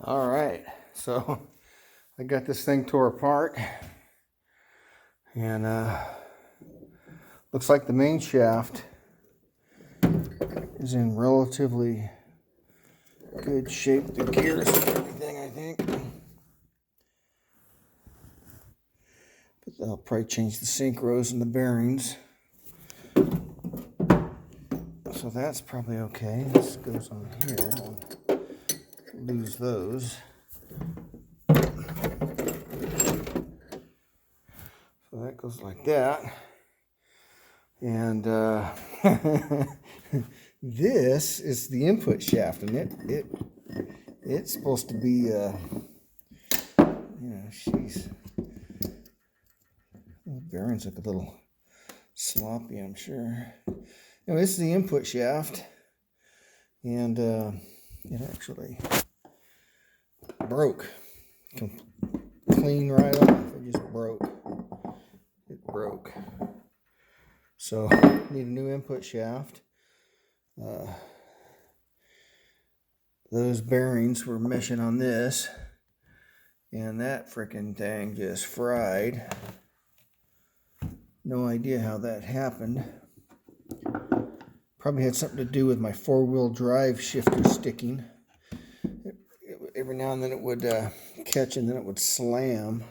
All right, so I got this thing tore apart, and looks like the main shaft is in relatively good shape. The gears and everything, I think. But I'll probably change the synchros and the bearings. So that's probably okay. This goes on here. I'll lose those. So that goes like that. And this is the input shaft, and it's supposed to be, she's, the bearings look a little sloppy, I'm sure. Anyway, this is the input shaft, and it actually broke clean right off. It just broke. It broke. So need a new input shaft. Those bearings were meshing on this, and that freaking thing just fried. No idea how that happened. Probably had something to do with my four-wheel drive shifter sticking. Every now and then it would catch, and then it would slam.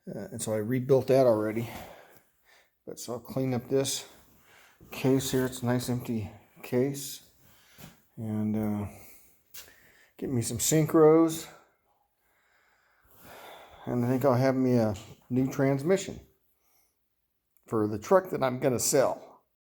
And so I rebuilt that already. But so I'll clean up this case here. It's a nice empty case. And get me some synchros. And I think I'll have me a new transmission for the truck that I'm going to sell.